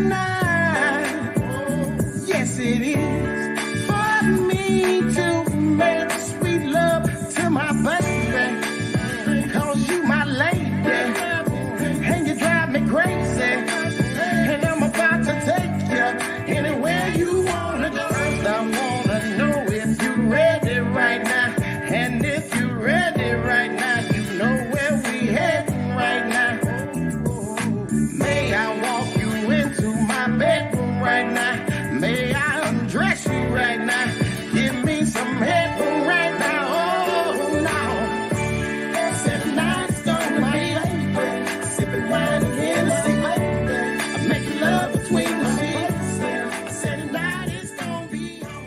night. Yes, it is for me to make sweet love to my baby. Cause you my lady, and you drive me crazy. And I'm about to take you anywhere you wanna go. First, I wanna know if you're ready right now. And if you're ready right now, you know where we heading right now. May I walk you into my bedroom right now? May I undress you right now? Give me some headroom right now. Oh, no. Said night's gonna be late. Sipping wine and Hennessy. I'm making love between the sheets. I said tonight is gonna be on.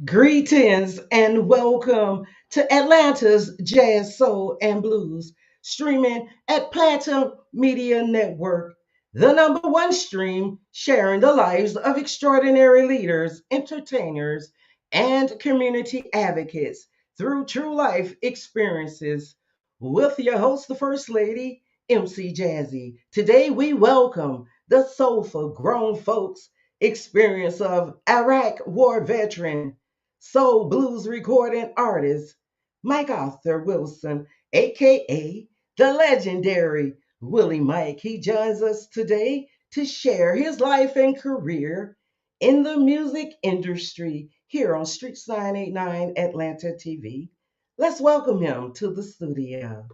Greetings and welcome to Atlanta's Jazz, Soul, and Blues, streaming at Platinum Media Network, the number one stream sharing the lives of extraordinary leaders, entertainers, and community advocates through true life experiences. With your host, the First Lady, MC Jazzy. Today we welcome the soulful grown folks experience of Iraq war veteran soul blues recording artist MacAuthur Wilson, aka the legendary WillyMac. He joins us today to share his life and career in the music industry here on Streets 989 Atlanta TV. Let's welcome him to the studio.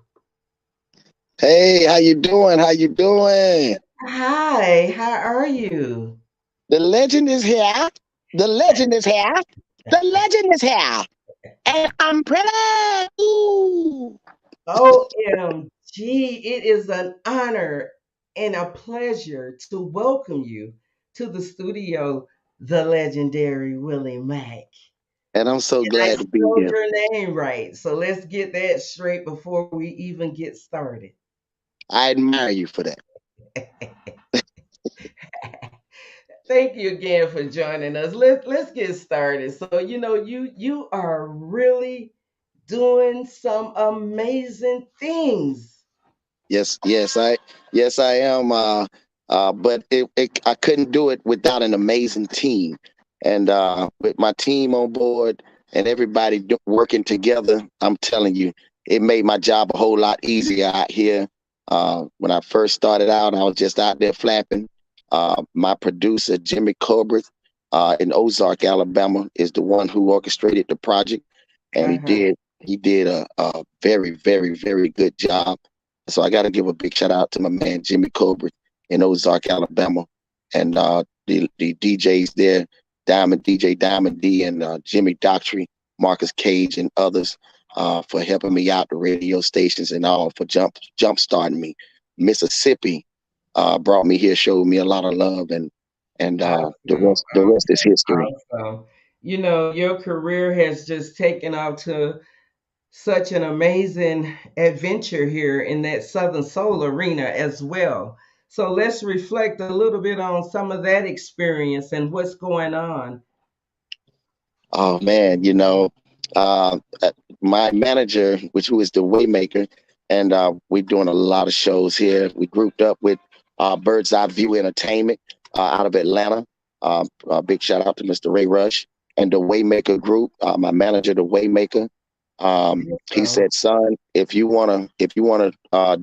Hey, how you doing? How you doing? Hi, how are you? The legend is here. The legend is here. The legend is here. And I'm pretty. Ooh. OMG, it is an honor and a pleasure to welcome you to the studio, the legendary Willie Mack. And I'm so And I glad to be spelled here. your name right. So let's get that straight before we even get started. I admire you for that. Thank you again for joining us. Let's get started. So you are really doing some amazing things. Yes, I am. But I couldn't do it without an amazing team. And with my team on board and everybody working together, I'm telling you, it made my job a whole lot easier out here. When I first started out, I was just out there flapping. My producer, Jimmy Colbert, in Ozark, Alabama, is the one who orchestrated the project, and he Uh-huh. did a very, very, very good job. So I got to give a big shout out to my man Jimmy Colbert in Ozark, Alabama, and the DJs there, Diamond D, and Jimmy Doctry, Marcus Cage, and others for helping me out, the radio stations and all, for jump starting me. Mississippi brought me here, showed me a lot of love, and the Awesome, rest is history. awesome. Your career has just taken off to such an amazing adventure here in that Southern Soul arena as well. So let's reflect a little bit on some of that experience and what's going on. Oh man, my manager, who is the Waymaker, and we're doing a lot of shows here. We grouped up with Bird's Eye View Entertainment out of Atlanta. Big shout out to Mr. Ray Rush and the Waymaker Group. My manager, the Waymaker, he So, said, "Son, if you wanna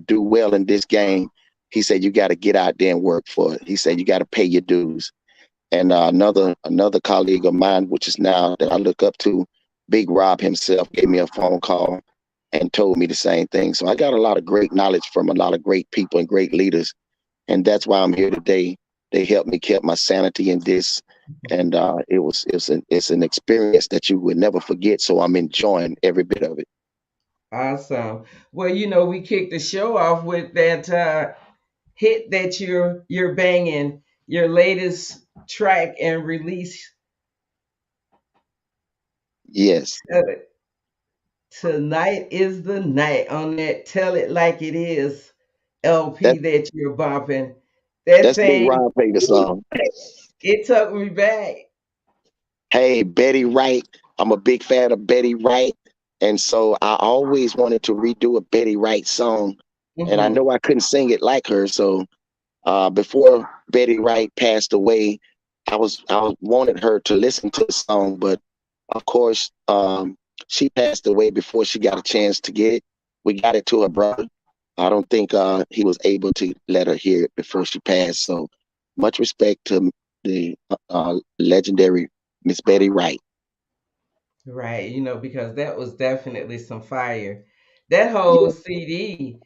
do well in this game, he said you got to get out there and work for it. He said you got to pay your dues." And another colleague of mine, which is now that I look up to, Big Rob himself, gave me a phone call and told me the same thing. So I got a lot of great knowledge from a lot of great people and great leaders, and that's why I'm here today. They helped me keep my sanity in this, and it's an experience that you would never forget. So I'm enjoying every bit of it. awesome. Well, we kicked the show off with that hit that you're banging, your latest track and release. Yes, uh, Tonight is the night on that Tell It Like It Is LP that that you're bumping. That that's Big thing, Rob played the ooh, song. it took me back. Hey, Betty Wright. I'm a big fan of Betty Wright. And so I always wanted to redo a Betty Wright song. And I Hmm. know I couldn't sing it like her. So Before Betty Wright passed away, I wanted her to listen to the song, but of course, she passed away before she got a chance to get it. We got it to her brother. I don't think he was able to let her hear it before she passed. So much respect to the legendary Miss Betty Wright. Right, because that was definitely some fire. That whole Yeah, CD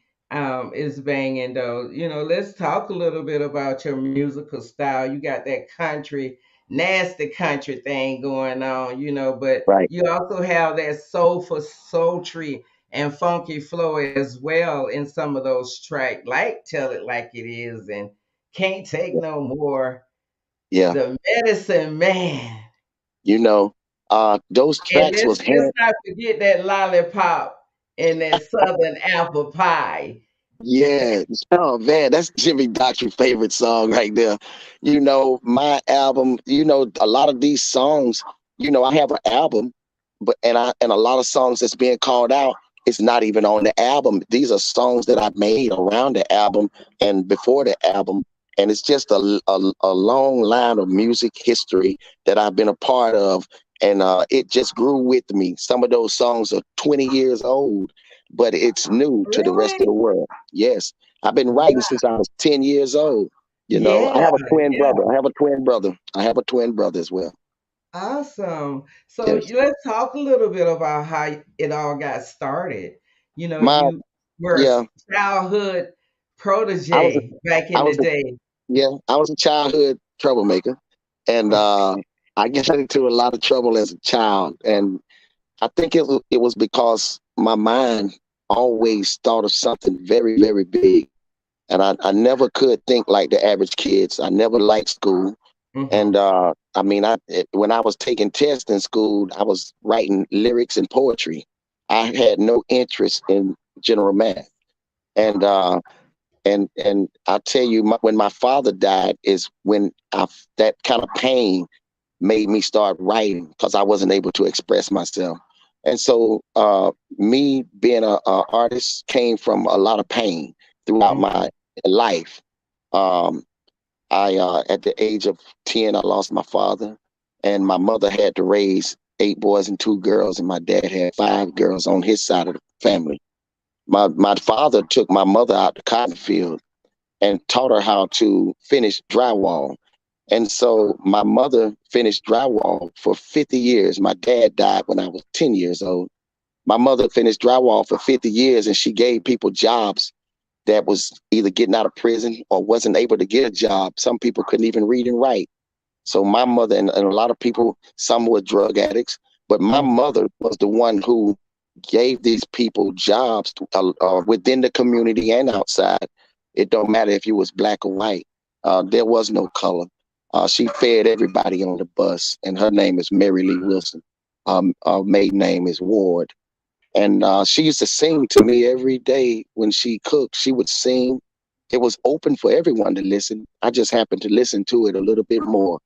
is banging though. Let's talk a little bit about your musical style. You got that country, nasty country thing going on, but right. you also have that soulful, sultry, and funky flow as well in some of those tracks, like Tell It Like It Is and Can't Take Yeah, No More, yeah. The Medicine Man. You know, those And tracks let's was let's hand. not forget that lollipop and that southern apple pie. Yeah. Oh man, that's Jimmy Doctor's favorite song right there. My album, a lot of these songs, I have an album, but and a lot of songs that's being called out, it's not even on the album. These are songs that I made around the album and before the album. And it's just a long line of music history that I've been a part of. And it just grew with me. Some of those songs are 20 years old, but it's new to the rest of Really? the world. Yes, I've been writing Wow. since I was 10 years old. I Yeah, have a twin yeah. brother. I have a twin brother. I have a twin brother as well. Awesome. So Yes. let's talk a little bit about how it all got started. My You were a yeah, childhood I was protege back I in was the day. yeah, I was a childhood troublemaker, and I got into a lot of trouble as a child, and I think it was because my mind always thought of something very very big, and I never could think like the average kids. I never liked school. And Hmm. when I was taking tests in school, I was writing lyrics and poetry. I had no interest in general math. And I tell you, when my father died, is when that kind of pain made me start writing because I wasn't able to express myself. And so, me being a artist came from a lot of pain throughout Hmm. my life. Um, at the age of 10, I lost my father, and my mother had to raise 8 boys and 2 girls, and my dad had 5 girls on his side of the family. My father took my mother out to cotton field and taught her how to finish drywall. And so my mother finished drywall for 50 years. My dad died when I was 10 years old. My mother finished drywall for 50 years, and she gave people jobs that was either getting out of prison or wasn't able to get a job. Some people couldn't even read and write. So my mother and a lot of people, some were drug addicts, but my Hmm. mother was the one who gave these people jobs within the community and outside. It don't matter if you was black or white. There was no color. She fed everybody on the bus, and her name is Mary Lee Wilson. Her maiden name is Ward. And she used to sing to me every day when she cooked. She would sing. It was open for everyone to listen. I just happened to listen to it a little bit more.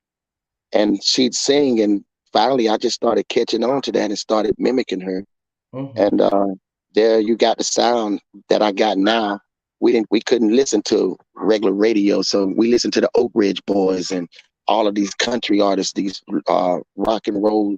And she'd sing, and finally I just started catching on to that and started mimicking her. Hmm. And there you got the sound that I got now. We couldn't listen to regular radio, so we listened to the Oak Ridge Boys and all of these country artists, these rock and roll.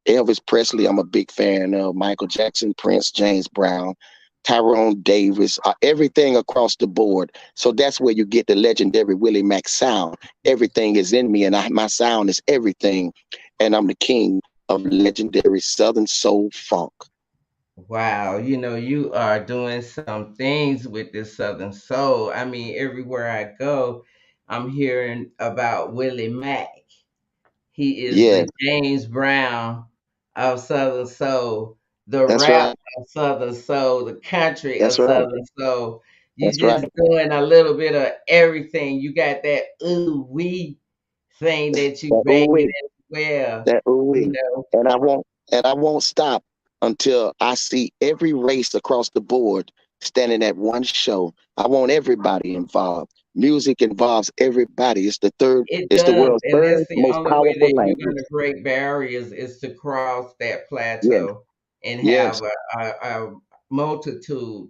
Elvis Presley, I'm a big fan of. Michael Jackson, Prince, James Brown, Tyrone Davis, everything across the board. So that's where you get the legendary WillyMac sound. Everything is in me, and my sound is everything. And I'm the king of legendary Southern soul funk. Wow, you are doing some things with this Southern Soul. I mean, everywhere I go, I'm hearing about Willie Mack. He is Yes, the James Brown of Southern Soul, the that's rap right. of Southern Soul, the country of That's right. Southern Soul. You That's right. just doing a little bit of everything. You got that ooh wee thing that you That ooh banging wee, as well. that ooh You wee, know, and I won't stop until I see every race across the board standing at one show. I want everybody involved. Music involves everybody. it It's the does, world's and third that's the most only way powerful that you're language. gonna break barriers is to cross that Yes, plateau and yes, have a multitude.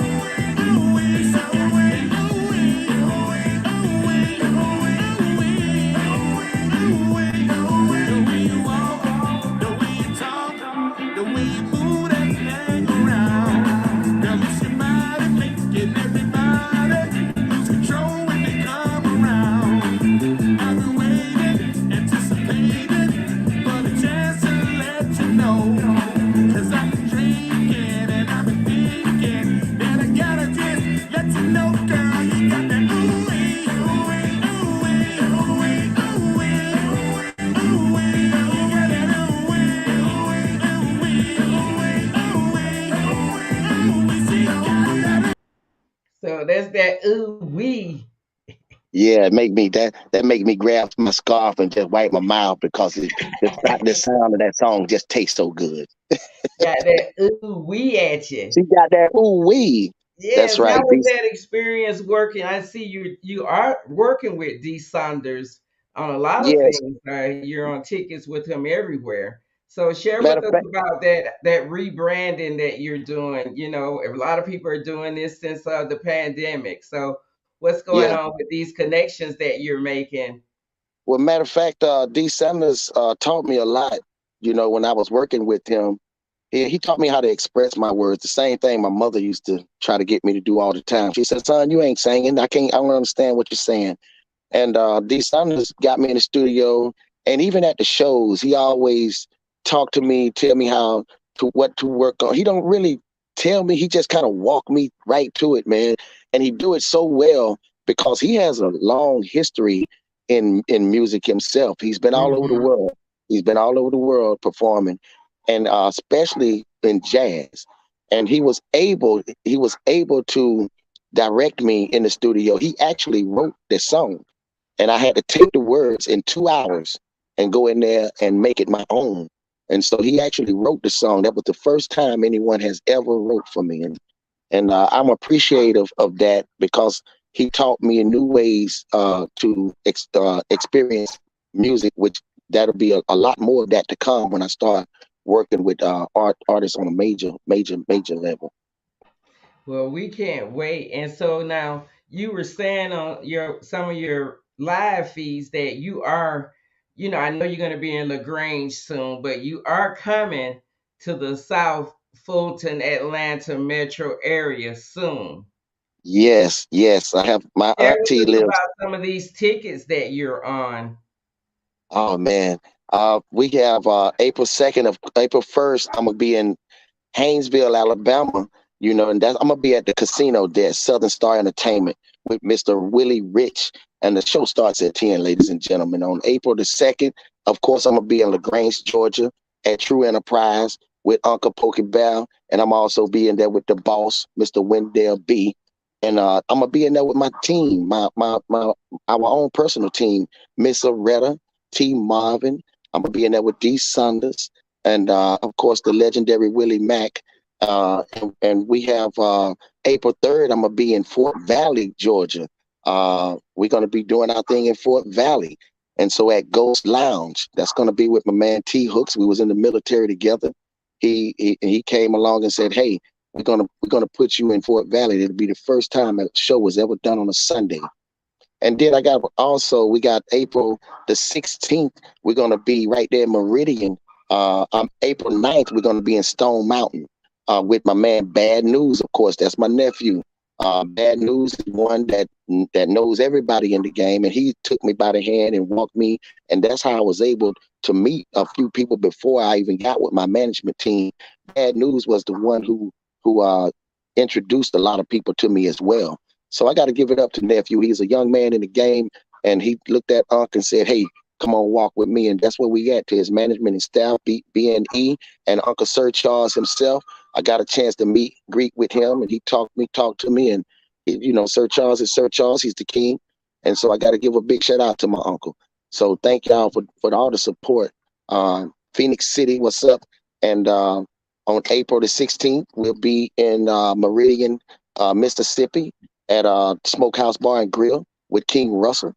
So that's that ooh wee. Yeah, it make me that make me grab my scarf and just wipe my mouth because the sound of that song just tastes so good. Got that ooh wee at you. She got that ooh wee. That's Yes, how right. was that experience working? I see you are working with D Saunders on a lot of Yes. things. You're on tickets with him everywhere. So share Matter with of us fact, about that rebranding that you're doing. You know, a lot of people are doing this since the pandemic. So what's going yeah. on with these connections that you're making? Well, matter of fact, D. Sanders taught me a lot. When I was working with him, he taught me how to express my words. The same thing my mother used to try to get me to do all the time. She said, "Son, you ain't singing. I don't understand what you're saying." And D. Sanders got me in the studio, and even at the shows, he always talked to me, tell me how to what to work on. He don't really tell me; he just kind of walk me right to it, man. And he do it so well because he has a long history in music himself. He's been all over the Hmm. world. He's been all over the world performing, and especially in jazz. And he was able to direct me in the studio. He actually wrote this song and I had to take the words in 2 hours and go in there and make it my own. And so he actually wrote the song. That was the first time anyone has ever wrote for me, and I'm appreciative of that because he taught me in new ways to experience music, which that'll be a lot more of that to come when I start working with artists on a major level. Well, we can't wait. And so now you were saying on your some of your live feeds that you are, I know you're going to be in LaGrange soon, but you are coming to the South Fulton, Atlanta metro area soon. Yes, yes. I have my Share with auntie us lives. about some of these tickets that you're on. Oh man. We have April 2nd of April 1st. I'm gonna be in Haynesville, Alabama, and I'm gonna be at the casino there, Southern Star Entertainment with Mr. Willie Rich. And the show starts at 10, ladies and gentlemen. On April 2nd, of course, I'm gonna be in LaGrange, Georgia at True Enterprise with Uncle Pokey Bell. And I'm also being there with the boss, Mr. Wendell B. And I'm gonna be in there with my team, my our own personal team, Miss Loretta, T Marvin. I'm gonna be in there with D Saunders and of course the legendary WillyMac. And we have April 3rd. I'm gonna be in Fort Valley, Georgia. We're gonna be doing our thing in Fort Valley, and so at Ghost Lounge, that's gonna be with my man T Hooks. We was in the military together. He came along and said, "Hey, we're gonna put you in Fort Valley. It'll be the first time a show was ever done on a Sunday." And then we got April 16th. We're gonna be right there in Meridian. April 9th, we're gonna be in Stone Mountain with my man Bad News. Of course, that's my nephew. Bad News is one that knows everybody in the game, and he took me by the hand and walked me, and that's how I was able to meet a few people before I even got with my management team. Bad News was the one who introduced a lot of people to me as well. So I got to give it up to nephew. He's a young man in the game, and he looked at Unc and said, "Hey, come on, walk with me." And that's where we at, to his management and staff, BNE, and Uncle Sir Charles himself. I got a chance to greet with him, and he talked to me, and Sir Charles is Sir Charles. He's the king, and so I got to give a big shout out to my uncle. So thank y'all for all the support. Phoenix City, what's up? And on April the 16th, we'll be in Meridian, Mississippi, at Smokehouse Bar and Grill with King Russell.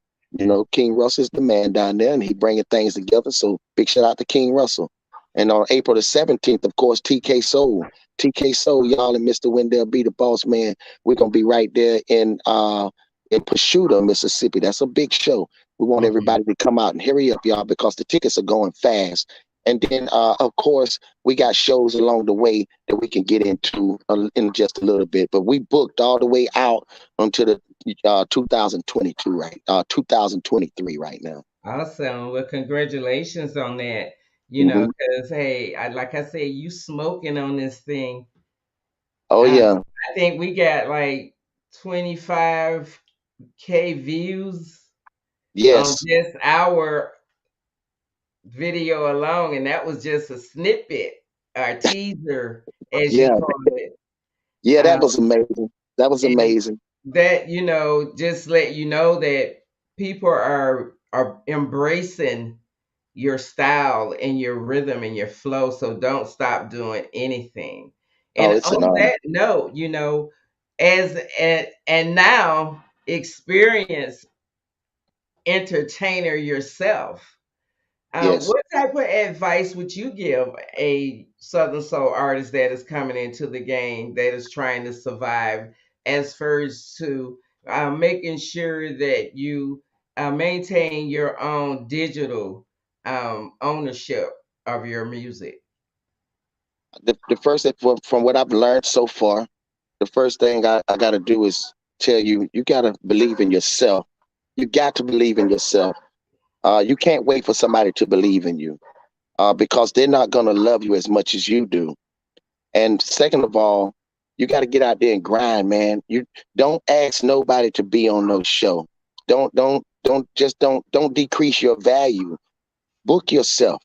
King Russell's the man down there, and he bringing things together. So big shout out to King Russell. And on April the 17th, of course, TK Soul, y'all, and Mr. Wendell B, the boss man. We're gonna be right there in Pashtuta, Mississippi. That's a big show. We want everybody to come out and hurry up, y'all, because the tickets are going fast. And then, of course, we got shows along the way that we can get into in just a little bit. But we booked all the way out until the 2022, 2023 right now. Awesome. Well, congratulations on that. Mm-hmm. Because hey, like I said, you smoking on this thing. Oh yeah. I think we got like 25K views on Yes. just our video alone, and that was just a snippet or teaser, as you Yeah. call it. Yeah, that Um, was amazing. That was and amazing. that just let you know that people are embracing your style and your rhythm and your flow. So don't stop doing anything. Oh, And it's an on honor. that note, and now experience entertainer yourself. Yes. What type of advice would you give a Southern Soul artist that is coming into the game, that is trying to survive, as first to making sure that you maintain your own digital ownership of your music? The first thing from what I've learned so far, the first thing I got to do is tell you, you got to believe in yourself. You got to believe in yourself. You can't wait for somebody to believe in you, because they're not going to love you as much as you do. And second of all, you got to get out there and grind, man. You don't ask nobody to be on no show. Don't decrease your value. Book yourself.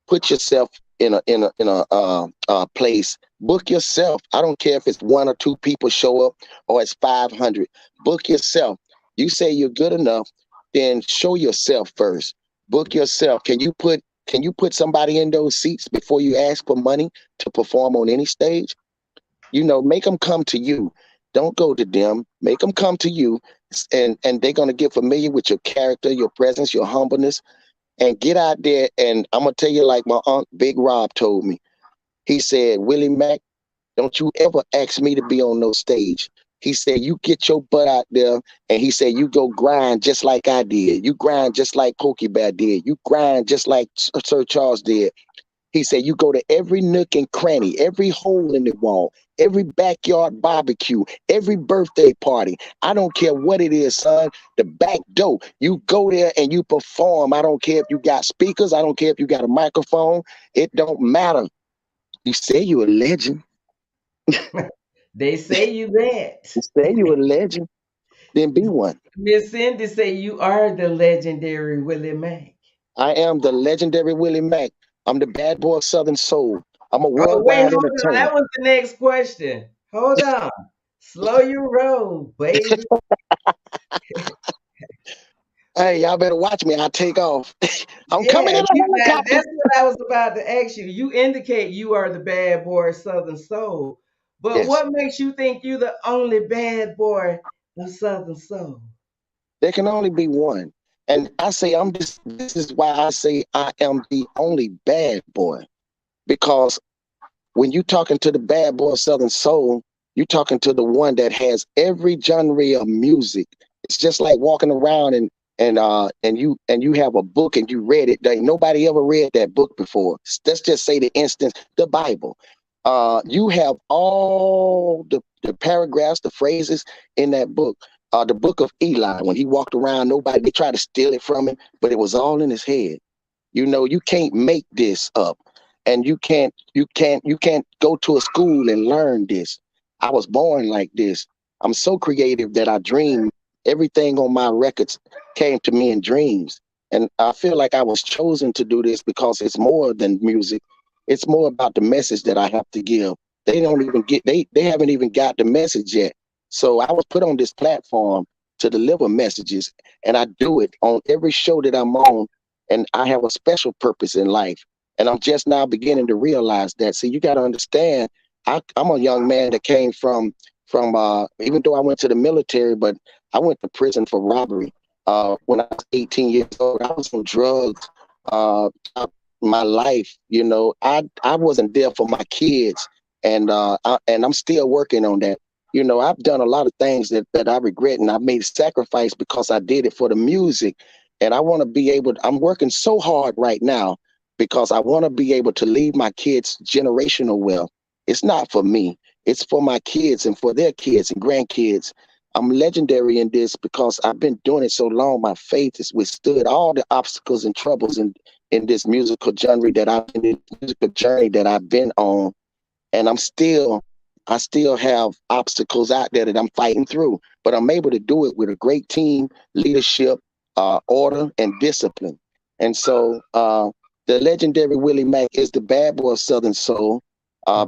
Put yourself in a place. Book yourself. I don't care if it's one or two people show up or it's 500. Book yourself. You say you're good enough, then show yourself first. Book yourself. Can you put somebody in those seats before you ask for money to perform on any stage? Make them come to you. Don't go to them. Make them come to you, and they're gonna get familiar with your character, your presence, your humbleness, and get out there. And I'm gonna tell you, like my uncle Big Rob told me. He said, "WillyMac, don't you ever ask me to be on no stage." He said, "You get your butt out there," and he said, "You go grind just like I did. You grind just like Pokey Bear did. You grind just like Sir Charles did." He said, "You go to every nook and cranny, every hole in the wall, every backyard barbecue, every birthday party. I don't care what it is, son. The back door, you go there and you perform. I don't care if you got speakers. I don't care if you got a microphone. It don't matter. You say you're a legend. They say you that. You say you're a legend. Then be one." Miss Cindy say you are the legendary Willie Mack. I am the legendary WillyMac. I'm the bad boy of Southern Soul. I'm a Oh, wait, worldwide hold on. entertainer. That was the next question. Hold on. Slow your roll, baby. Hey, y'all better watch me. I take off. I'm coming Yeah, in a helicopter. that's what I was about to ask you. You indicate you are the bad boy of Southern Soul, but Yes. what makes you think you the only bad boy of Southern Soul? There can only be one. And I say this is why I say I am the only bad boy. Because when you talking to the bad boy of Southern Soul, you talking to the one that has every genre of music. It's just like walking around and you have a book and you read it. There ain't nobody ever read that book before. Let's just say the instance, the Bible. You have all the paragraphs, the phrases in that book. The book of Eli, when he walked around, nobody, they tried to steal it from him, but it was all in his head. You can't make this up, and you can't go to a school and learn this. I was born like this. I'm so creative that I dream. Everything on my records came to me in dreams, and I feel like I was chosen to do this because it's more than music. It's more about the message that I have to give. They haven't even got the message yet. So I was put on this platform to deliver messages, and I do it on every show that I'm on, and I have a special purpose in life. And I'm just now beginning to realize that. See, you got to understand, I'm a young man that came from even though I went to the military, but I went to prison for robbery. When I was 18 years old, I was on drugs. Uh, my life, I wasn't there for my kids, and I'm still working on that. I've done a lot of things that I regret, and I made sacrifice because I did it for the music. And I want to be able, I'm working so hard right now because I want to be able to leave my kids generational wealth. It's not for me, it's for my kids and for their kids and grandkids. I'm legendary in this because I've been doing it so long. My faith has withstood all the obstacles and troubles in this musical journey that I've been on. And I still have obstacles out there that I'm fighting through, but I'm able to do it with a great team, leadership, order, and discipline. And so the legendary Willie Mack is the bad boy of Southern Soul,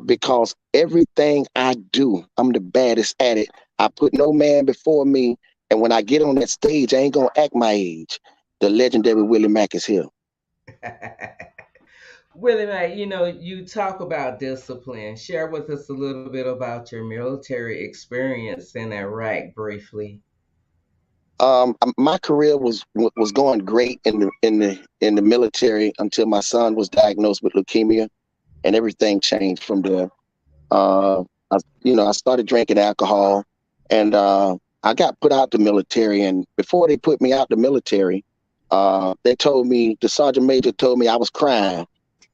because everything I do, I'm the baddest at it. I put no man before me. And when I get on that stage, I ain't going to act my age. The legendary Willie Mack is here. WillyMac, you talk about discipline. Share with us a little bit about your military experience in Iraq briefly. My career was going great in the military until my son was diagnosed with leukemia, and everything changed from there. I started drinking alcohol, and I got put out the military. And before they put me out the military, the sergeant major told me I was crying,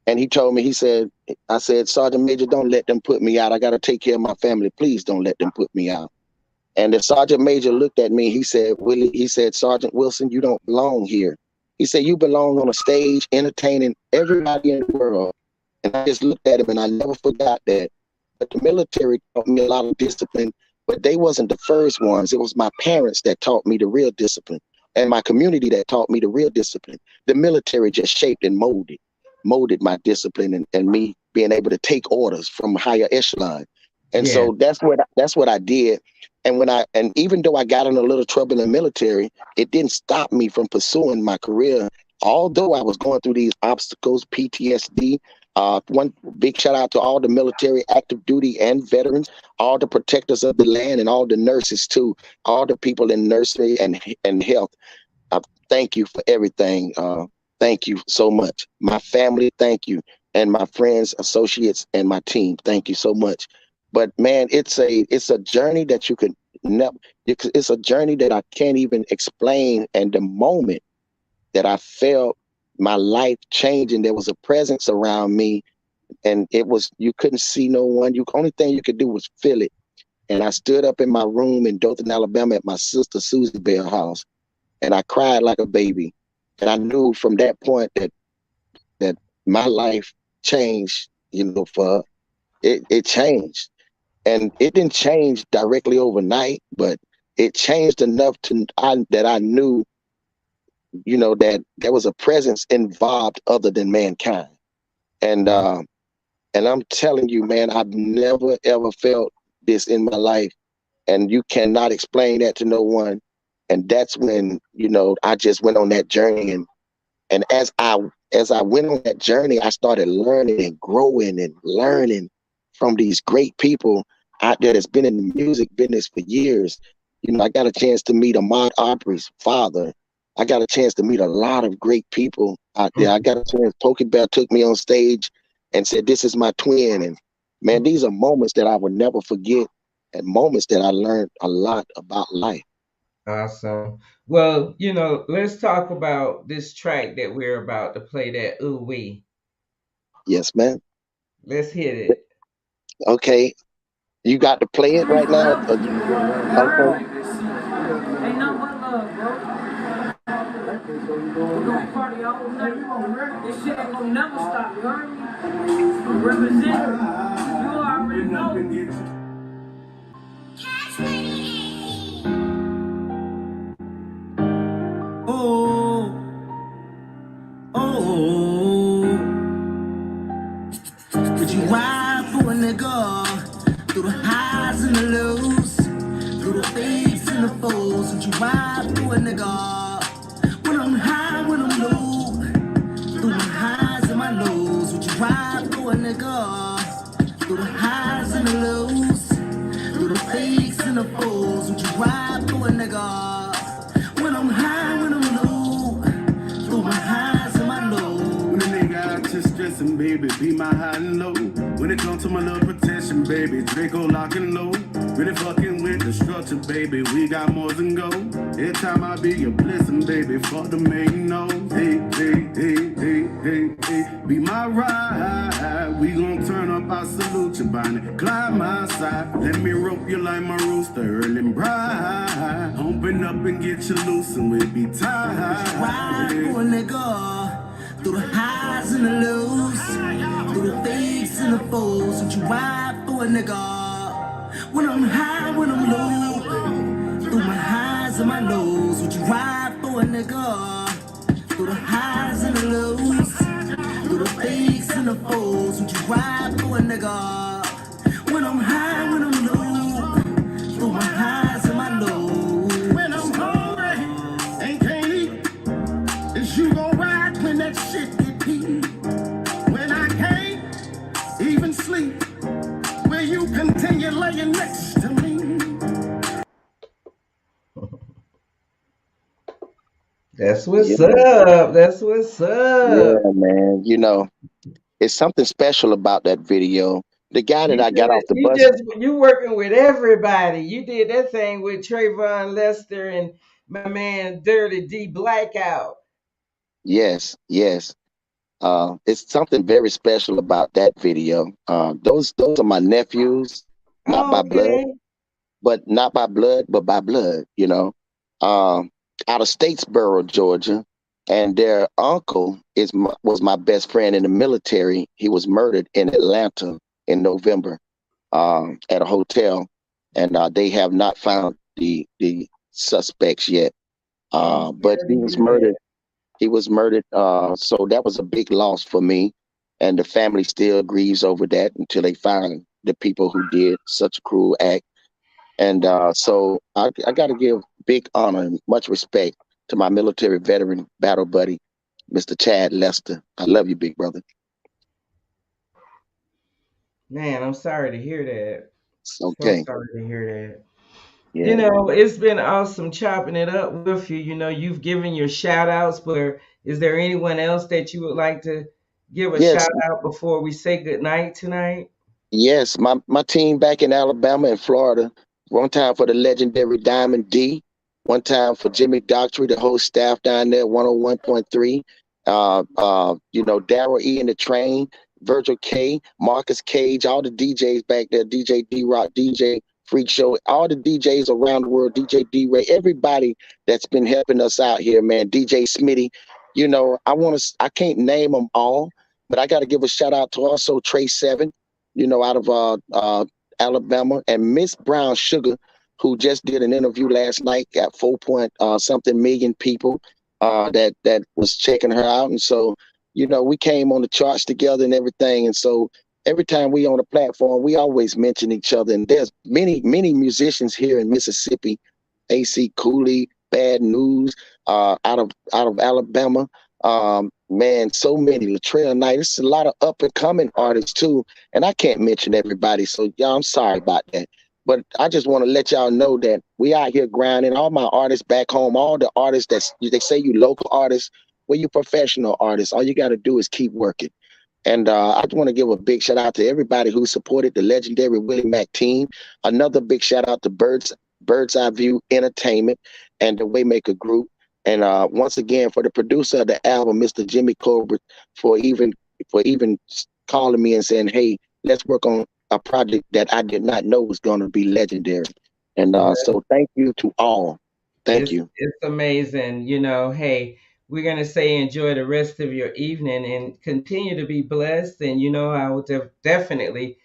and he told me, I said, Sergeant Major, don't let them put me out. I got to take care of my family. Please don't let them put me out. And the sergeant major looked at me. He said, Willie, he said, Sergeant Wilson, you don't belong here. He said, you belong on a stage entertaining everybody in the world. And I just looked at him, and I never forgot that. But the military taught me a lot of discipline, but they wasn't the first ones. It was my parents that taught me the real discipline, and my community that taught me the real discipline. The military just shaped and molded my discipline, and me being able to take orders from higher echelon. And Yeah. so that's what I did. And even though I got in a little trouble in the military, it didn't stop me from pursuing my career. Although I was going through these obstacles, PTSD. One big shout out to all the military, active duty, and veterans, all the protectors of the land, and all the nurses too, all the people in nursery and health. Uh, Thank you for everything. Thank you so much. My family, thank you, and my friends, associates, and my team, thank you so much. But man, it's a journey that you could never. It's a journey that I can't even explain. And the moment that I felt my life changing, there was a presence around me, and you couldn't see no one. You only thing you could do was feel it. And I stood up in my room in Dothan, Alabama, at my sister Susie Bell house, and I cried like a baby. And I knew from that point that my life changed. For it changed, and it didn't change directly overnight, but it changed enough that I knew, that there was a presence involved other than mankind. And Yeah. and I'm telling you, man, I've never ever felt this in my life, and you cannot explain that to no one. And that's when I just went on that journey, and as I went on that journey, I started learning and growing and learning from these great people out there that's been in the music business for years. I got a chance to meet Ahmaud Arbery's father. I got a chance to meet a lot of great people out there. I got a chance. Pokey Bear took me on stage and said, "This is my twin." And man, these are moments that I would never forget, and moments that I learned a lot about life. Awesome. Well, let's talk about this track that we're about to play, that Ooh Wee. Yes, man. Let's hit it. Okay, you got to play it right now. Okay. Ain't nothing but love, bro. We're gonna party all night. This shit ain't gonna never stop, you heard me? Represent, you already know. Oh, oh, would you ride for a nigga through the highs and the lows, through the fakes and the foes? Would you ride for a nigga when I'm high, when I'm low, through my highs and my lows? Would you ride for a nigga through the highs and the lows, through the fakes and the foes? Would you ride for a nigga when I'm high, when I'm low, through my highs and my lows? When a nigga out just stressing, baby, be my high and low. When it comes to my love protection, baby, Draco lock and low. Really fucking with the structure, baby, we got more than gold. Every time I be a blessing, baby, fuck the main nose. Hey, hey, hey, hey, hey, hey, be my ride. We gon' turn up, I salute you, Bonnie. Climb my side, let me rope you like my rooster, early and bright. Open up and get you loose and we'll be tied. Ride for a nigga through the highs and the lows, through the fakes and the foes. Would you ride for a nigga when I'm high, when I'm low, through my highs and my lows? Would you ride for a nigga through the highs and the lows, through the fakes and the foes? Would you ride for a nigga when I'm high, when I'm low, through my highs and my lows? When I'm hungry and can't eat, is you gon' ride when that shit get deep? When I can't even sleep, will you continue laying next to me? That's what's up. That's what's up. Yeah, man. You know, it's something special about that video. The guy that I got off the bus. You working with everybody. You did that thing with Trayvon Lester and my man Dirty D Blackout. Yes, yes. It's something very special about that video. Those are my nephews, not by blood, Okay. but not by blood, but by blood. You know, out of Statesboro, Georgia, and their uncle was my best friend in the military. He was murdered in Atlanta in November at a hotel, and they have not found the suspects yet. But he was murdered. He was murdered. So that was a big loss for me, and the family still grieves over that until they find the people who did such a cruel act. And so I got to give big honor and much respect to my military veteran battle buddy, Mr. Chad Lester. I love you, big brother. Man, I'm sorry to hear that. So Okay. sorry to hear that. Yeah. You know, it's been awesome chopping it up with you. You know, you've given your shout outs, but is there anyone else that you would like to give a Yes. shout out before we say good night tonight? Yes. My team back in Alabama and Florida. One time for the legendary Diamond D. One time for Jimmy Doctry, the whole staff down there, 101.3. You know, Daryl E in the train, Virgil K, Marcus Cage, all the DJs back there, DJ D Rock, DJ Freak Show, all the DJs around the world, DJ D Ray, everybody that's been helping us out here, man. DJ Smitty, you know, I can't name them all, but I got to give a shout out to also Trey Seven, you know, out of Alabama, and Miss Brown Sugar, who just did an interview last night, got 4 point something million people that was checking her out. And so, you know, we came on the charts together and everything. And so every time we on a platform, we always mention each other. And there's many musicians here in Mississippi, AC Cooley, Bad News, out of Alabama. Man, so many. Latrell Knight. It's a lot of up and coming artists too, and I can't mention everybody. So y'all, I'm sorry about that. But I just want to let y'all know that we out here grinding. All my artists back home, all the artists they say you local artists, well, you professional artists. All you got to do is keep working. And I just want to give a big shout out to everybody who supported the legendary WillyMac team. Another big shout out to Bird's Eye View Entertainment and the Waymaker Group. And once again, for the producer of the album, Mr. Jimmy Colbert, for even calling me and saying, "Hey, let's work on a project that I did not know was going to be legendary." And so, thank you to all. Thank you. It's amazing. You know, hey, we're going to say enjoy the rest of your evening and continue to be blessed. And I will definitely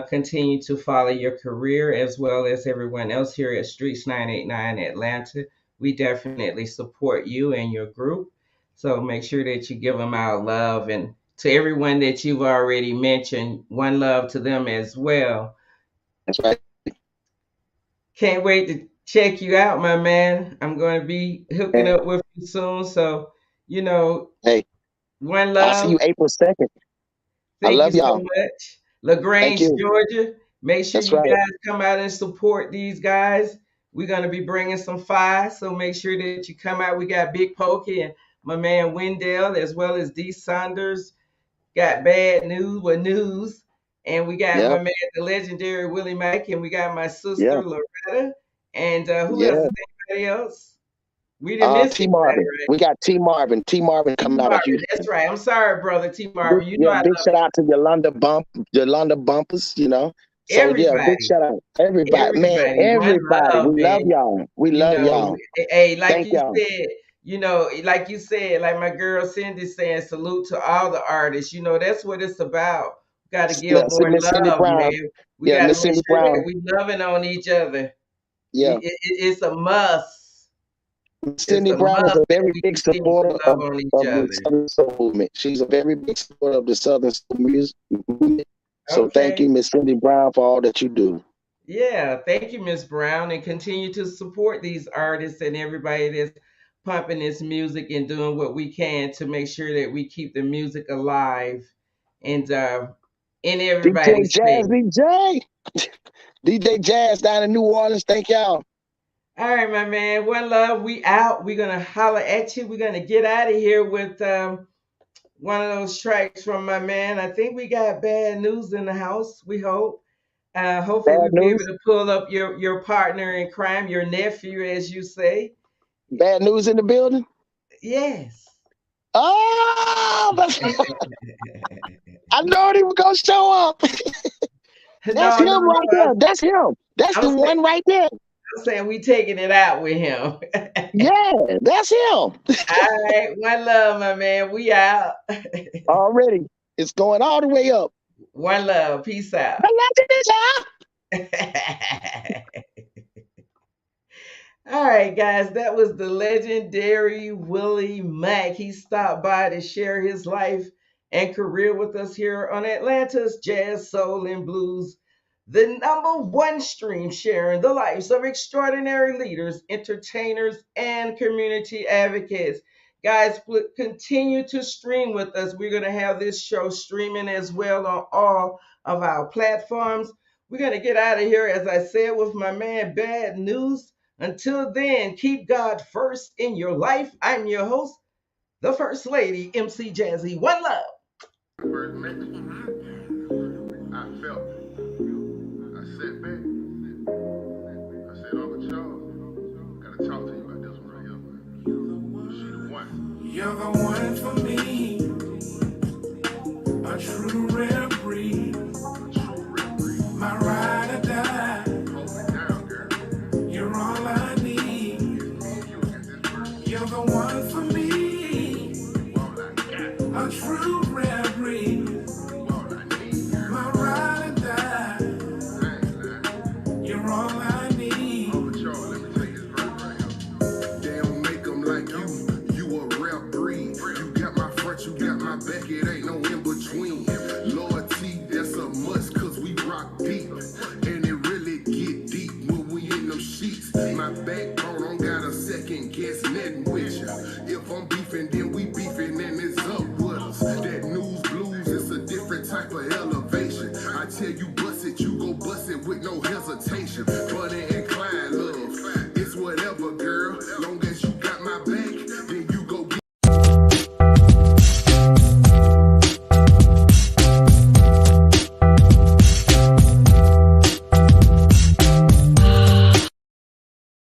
continue to follow your career as well as everyone else here at Streets 989 Atlanta. We definitely support you and your group. So make sure that you give them our love. And to everyone that you've already mentioned, one love to them as well. That's right. Can't wait to check you out, my man. I'm going to be hooking up with you soon. So, you know, Hey, one I'll see love. you April 2nd. I Thank you love so y'all. much. Thank LaGrange, you. Georgia. Make sure That's you right. guys come out and support these guys. We're going to be bringing some fire. So make sure that you come out. We got Big Pokey and my man Wendell, as well as D. Saunders. Got bad news with news. And we got Yeah. my man, the legendary WillyMac, and we got my Yeah. sister, Loretta. And who else? Yeah. Is anybody else? We didn't miss T anybody, Marvin. right? We got T Marvin. T Marvin T coming out of Marvin. Houston. That's right. I'm sorry, brother T Marvin. You know I Big love shout out to Yolanda Bumpers, So yeah, big everybody. shout out. Everybody. Man, Everybody. One everybody. love, We love man. y'all. We love y'all. Hey, like Thank you y'all. said, like my girl Cindy saying, salute to all the artists. That's what it's about. Got to give Yeah, see more Miss Cindy love, Brown. man. We Yeah, got to Miss make Cindy sure that Brown. we loving on each other. Yeah. It's a must. Miss It's Cindy a Brown is must a that very we big continue to supporter love on each of the other. Southern Soul movement. She's a very big supporter of the Southern Soul music movement. So thank Okay. you, Miss Cindy Brown, for all that you do. Yeah, thank you, Miss Brown, and continue to support these artists and everybody that's pumping this music and doing what we can to make sure that we keep the music alive and in DJ everybody's Jazz face. DJ. DJ Jazz down in New Orleans. Thank y'all. All right, my man. One love. We out. We're gonna holler at you. We're gonna get out of here with one of those tracks from my man. I think we got bad news in the house. We hope. Hopefully, Bad we'll be able news. to pull up your partner in crime, your nephew, as you say. Bad news in the building. Yes. Oh, I know he was gonna show up. That's No, no, him right no. there. That's him. That's I'm the saying, one right there. I'm saying we taking it out with him. Yeah, that's him. All right, one love, my man. We out. Already. It's going all the way up. One love. Peace out. The legend is out. All right, guys, that was the legendary WillyMac. He stopped by to share his life and career with us here on Atlanta's Jazz, Soul, and Blues, the number one stream sharing the lives of extraordinary leaders, entertainers, and community advocates. Guys, continue to stream with us. We're going to have this show streaming as well on all of our platforms. We're going to get out of here, as I said, with my man Bad News. Until then, keep God first in your life. I'm your host, the First Lady, EmCee Jazzy. One love. First met you, I felt it. I sat back. I said, Uncle Charles, gotta talk to you about this one right here, man. She the one. You're the one for me. A true rare breed. My ride or die. Hold me down, girl. You're all I need. You're the one for me. A true rare breed. My ride or die. You're all I need. Let me take this verse right here. They don't make them like you. You a rare breed. You got my front, you got my back. It ain't no in between. Loyalty, that's a must, cause we rock deep. And it really get deep when we in them sheets. My backbone don't got a second guess nothing with ya. If I'm beefing, then we beefing and it's up with us. That news blues, it's a different type of elevation. I tell you